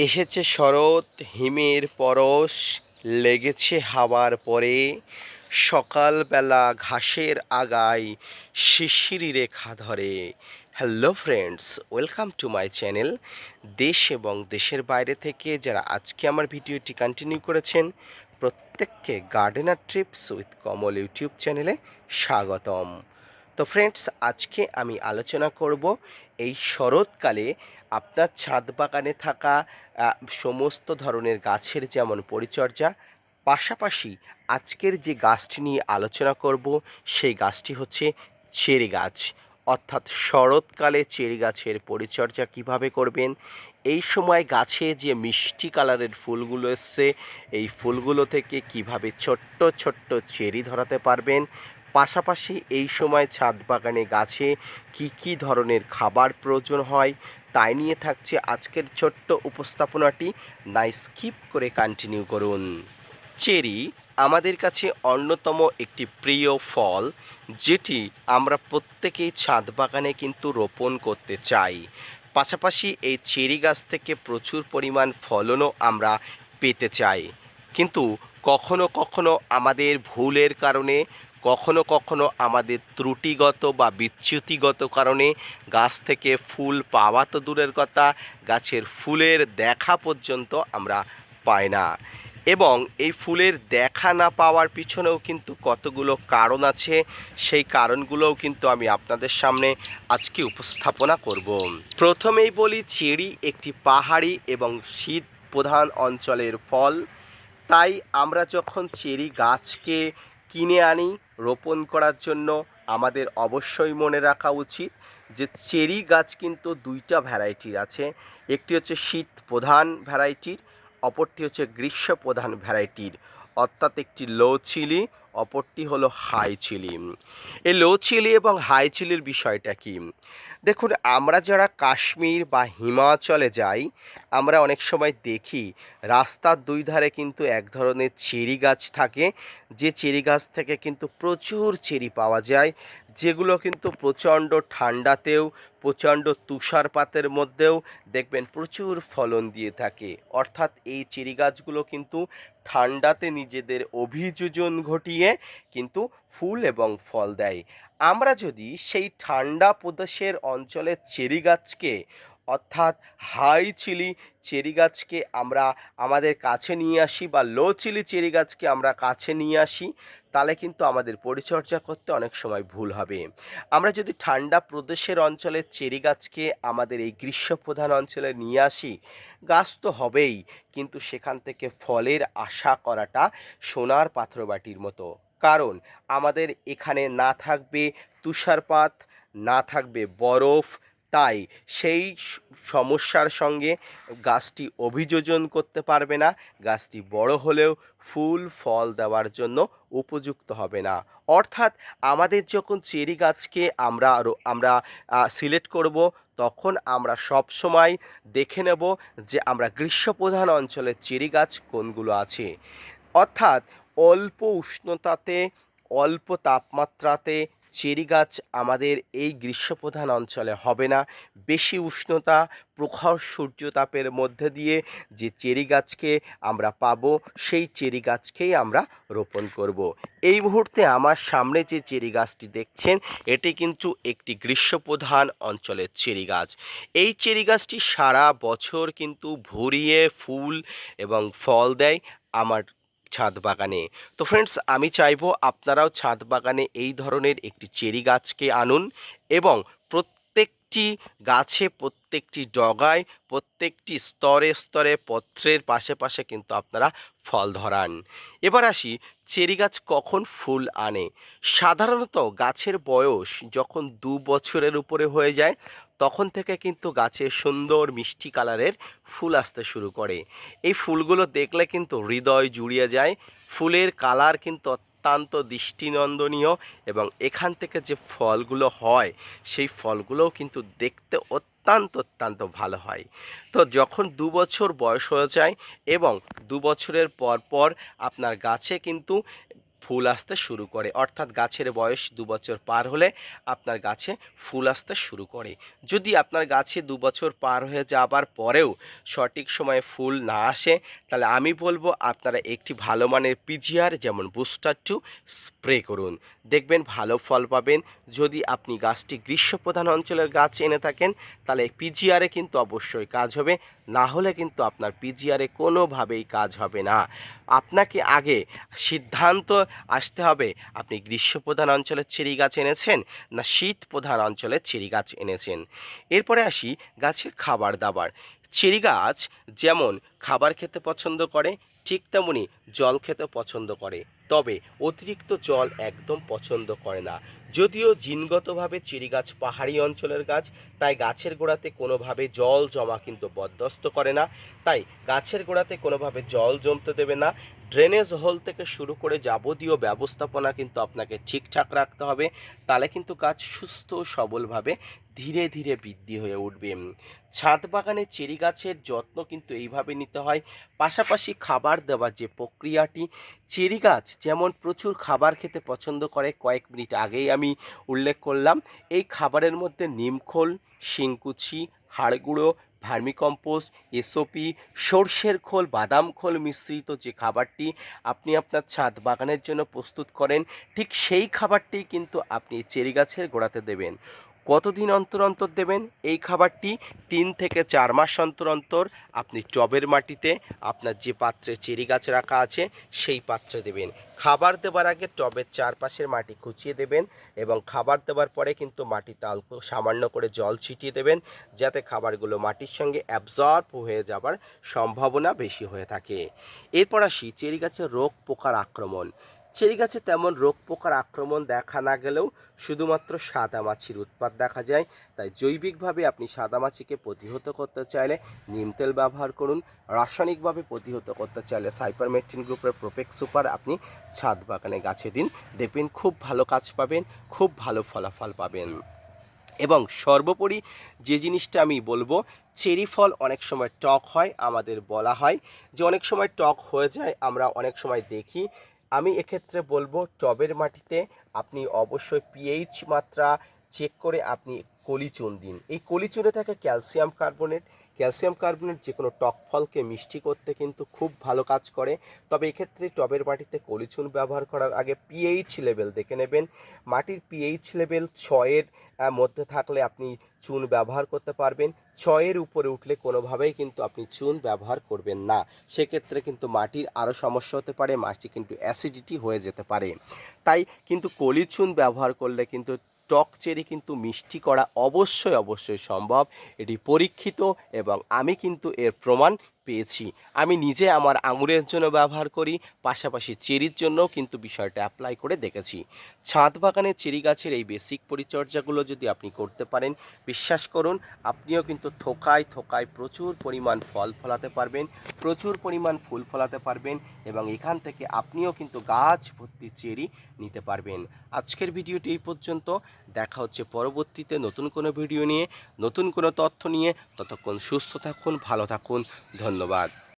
এসেছে শরৎ, হিমের পরশ লেগেছে হাওয়ার পরে। সকালবেলা ঘাসের আগায় শিশিরি রেখা ধরে। Hello friends, welcome to my channel. দেশ এবং দেশের বাইরে থেকে যারা আজকে আমার ভিডিওটি কন্টিনিউ করেছেন, প্রত্যেককে gardener TRIPS with Kamal YouTube চ্যানেলে স্বাগতম। তো ফ্রেন্ডস, আজকে আমি আলোচনা করব এই শরৎকালে আপনার ছাদ বাগানে থাকা সমস্ত ধরনের গাছের যেমন পরিচর্যা, পাশাপাশি আজকের যে গাছটি নিয়ে আলোচনা করব সেই গাছটি হচ্ছে চেরি গাছ। অর্থাৎ শরৎকালে চেরি গাছের পরিচর্যা কিভাবে করবেন, এই সময় গাছে যে মিষ্টি কালারের ফুলগুলো এসছে, এই ফুলগুলো থেকে কিভাবে ছোট্ট ছোট্ট চেরি ধরাতে পারবেন, পাশাপাশি এই সময় ছাদ বাগানে গাছে কি ধরনের খাবার প্রয়োজন হয়, তাই নিয়ে থাকছে আজকের ছোট্ট উপস্থাপনাটি। না স্কিপ করে কন্টিনিউ করুন। চেরি আমাদের কাছে অন্যতম একটি প্রিয় ফল, যেটি আমরা প্রত্যেকেই ছাদ বাগানে কিন্তু রোপণ করতে চাই। পাশাপাশি এই চেরি গাছ থেকে প্রচুর পরিমাণ ফলনও আমরা পেতে চাই, কিন্তু কখনো কখনো আমাদের ভুলের কারণে, কখনো কখনো আমাদের ত্রুটিগত বা বিচ্যুতিগত কারণে গাছ থেকে ফুল পাওয়া তো দূরের কথা, গাছের ফুলের দেখা পর্যন্ত আমরা পাই না। এবং এই ফুলের দেখা না পাওয়ার পিছনেও কিন্তু কতগুলো কারণ আছে, সেই কারণগুলোও কিন্তু আমি আপনাদের সামনে আজকে উপস্থাপনা করব। প্রথমেই বলি, চেরি একটি পাহাড়ি এবং শীত প্রধান অঞ্চলের ফল। তাই আমরা যখন চেরি গাছকে কিনে আনি রোপণ করার জন্য, আমাদের অবশ্যই মনে রাখা উচিত যে চেরি গাছ কিন্তু দুইটা ভ্যারাইটির আছে। একটি হচ্ছে শীত প্রধান ভ্যারাইটির, অপরটি হচ্ছে গ্রীষ্ম প্রধান ভ্যারাইটির। অর্থাৎ একটি লো চিলি, অপরটি হলো হাই চিলি। এই লো চিলি এবং হাই চিলির বিষয়টা কি? দেখুন, আমরা যারা কাশ্মীর বা হিমাচলে যাই, আমরা অনেক সময় দেখি রাস্তার দুই ধারে কিন্তু এক ধরনের চেরি গাছ থাকে, যে চেরি গাছ থেকে কিন্তু প্রচুর চেরি পাওয়া যায়, যেগুলো কিন্তু প্রচণ্ড ঠান্ডাতেও, প্রচণ্ড তুষারপাতের মধ্যেও দেখবেন প্রচুর ফলন দিয়ে থাকে। অর্থাৎ এই চেরি গাছগুলো কিন্তু ঠান্ডাতে নিজেদের অভিযোজন ঘটিয়ে কিন্তু ফুল এবং ফল দেয়। আমরা যদি সেই ঠান্ডা প্রদেশের অঞ্চলের চেরি গাছকে, অর্থাৎ হাই চিলি চেরি গাছকে আমরা আমাদের কাছে নিয়ে আসি, বা লো চিলি চেরি গাছকে আমরা কাছে নিয়ে আসি, তাহলে কিন্তু আমাদের পরিচর্যা করতে অনেক সময় ভুল হবে। আমরা যদি ঠান্ডা প্রদেশের অঞ্চলের চেরি গাছকে আমাদের এই গ্রীষ্মপ্রধান অঞ্চলে নিয়ে আসি, গাছ তো হবেই, কিন্তু সেখান থেকে ফলের আশা করাটা সোনার পাথরবাটির মতো। কারণ আমাদের এখানে না থাকবে তুষারপাত, না থাকবে বরফ, তাই সেই সমস্যার সঙ্গে গাছটি অভিযোজন করতে পারবে না, গাছটি বড় হলেও ফুল ফল দেওয়ার জন্য উপযুক্ত হবে না। অর্থাৎ আমাদের যখন চেরি গাছকে আমরা সিলেক্ট করব, তখন আমরা সব সময় দেখে নেব যে আমরা গ্রীষ্মপ্রধান অঞ্চলের চেরি গাছ কোনগুলো আছে। অর্থাৎ অল্প উষ্ণতাতে, অল্প তাপমাত্রাতে চেরি গাছ আমাদের এই গ্রীষ্মপ্রধান অঞ্চলে হবে না। বেশি উষ্ণতা, প্রখর সূর্যতাপের মধ্যে দিয়ে যে চেরি গাছকে আমরা পাবো, সেই চেরি গাছকেই আমরা রোপণ করব। এই মুহূর্তে আমার সামনে যে চেরি গাছটি দেখছেন, এটি কিন্তু একটি গ্রীষ্মপ্রধান অঞ্চলের চেরি গাছ। এই চেরি গাছটি সারা বছর কিন্তু ভরিয়ে ফুল এবং ফল দেয় আমার ছাদ বাগানে। তো ফ্রেন্ডস, আমি চাইবো আপনারাও ছাদ বাগানে এই ধরনের একটি চেরি গাছকে আনুন, এবং প্রত্যেকটি গাছে, প্রত্যেকটি ডগায়, প্রত্যেকটি স্তরে স্তরে পত্রের পাশে পাশে কিন্তু আপনারা ফল ধরান। এবার আসি, চেরি গাছ কখন ফুল আনে। সাধারণত গাছের বয়স যখন 2 বছরের উপরে হয়ে যায়, তখন থেকে কিন্তু গাছে সুন্দর মিষ্টি কালারের ফুল আসতে শুরু করে। এই ফুলগুলো দেখলে কিন্তু হৃদয় জুড়িয়ে যায়। ফুলের কালার কিন্তু অত্যন্ত দৃষ্টিনন্দনীয়, এবং এখান থেকে যে ফলগুলো হয়, সেই ফলগুলোও কিন্তু দেখতে অত্যন্ত অত্যন্ত ভালো হয়। তো যখন 2 বছর বয়স হয়ে যায় এবং 2 বছরের পর পর আপনার গাছে কিন্তু ফুল আসতে শুরু করে, অর্থাৎ গাছের বয়স 2 বছর পার হলে আপনার গাছে ফুল আসতে শুরু করে। যদি আপনার গাছে 2 বছর পার হয়ে যাবার পরেও সঠিক সময়ে ফুল না আসে, তাহলে আমি বলবো আপনারা একটি ভালো মানের পিজিআর যেমন বুস্টার 2 স্প্রে করুন, দেখবেন ভালো ফল পাবেন। যদি আপনি গাছটি গ্রীষ্মপ্রধান অঞ্চলের গাছ এনে থাকেন, তাহলে পিজিআরে কিন্তু অবশ্যই কাজ হবে, না হলে কিন্তু আপনার পিজিআরে কোনোভাবেই কাজ হবে না। আপনাকে আগে সিদ্ধান্ত আসতে হবে আপনি গ্রীষ্মপ্রধান অঞ্চলের চেরি গাছ এনেছেন না শীত প্রধান অঞ্চলের চেরি গাছ এনেছেন। এরপরে আসি গাছের খাবার দাবার। চেরি গাছ যেমন খাবার খেতে পছন্দ করে, ঠিক তেমনি জল খেতে পছন্দ করে, তবে অতিরিক্ত জল একদম পছন্দ করে না। যদিও জিনগতভাবে চেরি গাছ পাহাড়ি অঞ্চলের গাছ, তাই গাছের গোড়াতে কোনোভাবে জল জমা কিন্তু বরদাস্ত করে না, তাই গাছের গোড়াতে কোনোভাবে জল জমতে দেবে না। ড্রেনেজ হোল থেকে শুরু করে যাবতীয় ব্যবস্থাপনা কিন্তু আপনাকে ঠিকঠাক রাখতে হবে, তাহলে কিন্তু গাছ সুস্থ সবলভাবে ধীরে ধীরে বৃদ্ধি হয়ে উঠবে। ছাদ বাগানে চেরি গাছের যত্ন কিন্তু এইভাবে নিতে হয়। পাশাপাশি খাবার দেওয়ার যে প্রক্রিয়াটি, চেরি গাছ যেমন প্রচুর খাবার খেতে পছন্দ করে, কয়েক মিনিট আগেই আমি উল্লেখ করলাম। এই খাবারের মধ্যে নিমখোল, শিংকুচি, হাড়গুঁড়ো, ভার্মিকম্পোস্ট, এসওপি, সর্ষের খোল, বাদাম খোল মিশ্রিত যে খাবারটি আপনি আপনার ছাদ বাগানের জন্য প্রস্তুত করেন, ঠিক সেই খাবারটি কিন্তু আপনি চেরি গাছের গোড়াতে দেবেন। কতদিন অন্তর অন্তর দেবেন এই খাবারটি? 3 থেকে 4 মাস অন্তর অন্তর আপনি টবের মাটিতে আপনার যে পাত্রে চেরি গাছ রাখা আছে সেই পাত্রে দেবেন। খাবার দেবার আগে টবের চারপাশের মাটি খুঁচিয়ে দেবেন এবং খাবার দেওয়ার পরে কিন্তু মাটিতে অল্প সামান্য করে জল ছিটিয়ে দেবেন, যাতে খাবারগুলো মাটির সঙ্গে অ্যাবজর্ব হয়ে যাবার সম্ভাবনা বেশি হয়ে থাকে। এরপর আসি চেরি গাছের রোগ পোকার আক্রমণ। চেরি গাছে তেমন রোগ পোকার আক্রমণ দেখা না গেলেও শুধুমাত্র সাদামাছির উৎপাত দেখা যায়, তাই জৈবিকভাবে আপনি সাদামাছিকে প্রতিহত করতে চাইলে নিম তেল ব্যবহার করুন। রাসায়নিকভাবে প্রতিহত করতে চাইলে সাইপারমেথ্রিন গ্রুপের প্রোপেক্স সুপার আপনি ছাদ বাগানে গাছে দিন, দেখবেন খুব ভালো কাজ পাবেন, খুব ভালো ফলাফল পাবেন। এবং সর্বোপরি যে জিনিসটা আমি বলবো, চেরি ফল অনেক সময় টক হয়, আমাদের বলা হয় যে অনেক সময় টক হয়ে যায়, আমরা অনেক সময় দেখি। আমি এক্ষেত্রে বলবো টবের মাটিতে আপনি অবশ্যই পিএইচ মাত্রা চেক করে আপনি কলিচুন দিন। এই কলিচুনে থাকে ক্যালসিয়াম কার্বনেট। ক্যালসিয়াম কার্বনেট যে কোনো টক ফলকে মিষ্টি করতে কিন্তু খুব ভালো কাজ করে। তবে এক্ষেত্রে টবের মাটিতে কলিচুন ব্যবহার করার আগে পিএইচ লেভেল দেখে নেবেন। মাটির পিএইচ লেভেল 6-এর মধ্যে থাকলে আপনি চুন ব্যবহার করতে পারবেন। 6-এর উপরে উঠলে কোনোভাবেই কিন্তু আপনি চুন ব্যবহার করবেন না, সেক্ষেত্রে কিন্তু মাটির আরও সমস্যা হতে পারে, মাটি কিন্তু অ্যাসিডিটি হয়ে যেতে পারে। তাই কিন্তু কলিচুন ব্যবহার করলে কিন্তু টক চেরি কিন্তু মিষ্টি করা অবশ্যই সম্ভব, এটি পরীক্ষিত এবং আমি কিন্তু এর প্রমাণ পেয়েছি। আমি নিজে আমার আঙুরের জন্য ব্যবহার করি, পাশাপাশি চেরির জন্যও কিন্তু বিষয়টা অ্যাপ্লাই করে দেখেছি। ছাদ বাগানে চেরি গাছের এই বেসিক পরিচর্যাগুলো যদি আপনি করতে পারেন, বিশ্বাস করুন আপনিও কিন্তু থোকায় থোকায় প্রচুর পরিমাণ ফল ফলাতে পারবেন, প্রচুর পরিমাণ ফুল ফলাতে পারবেন এবং এখান থেকে আপনিও কিন্তু গাছ ভর্তি চেরি নিতে পারবেন। আজকের ভিডিওটি এই পর্যন্ত, দেখা হচ্ছে পরবর্তীতে নতুন কোনো ভিডিও নিয়ে, নতুন কোনো তথ্য নিয়ে। ততক্ষণ সুস্থ থাকুন, ভালো থাকুন, ধন্যবাদ।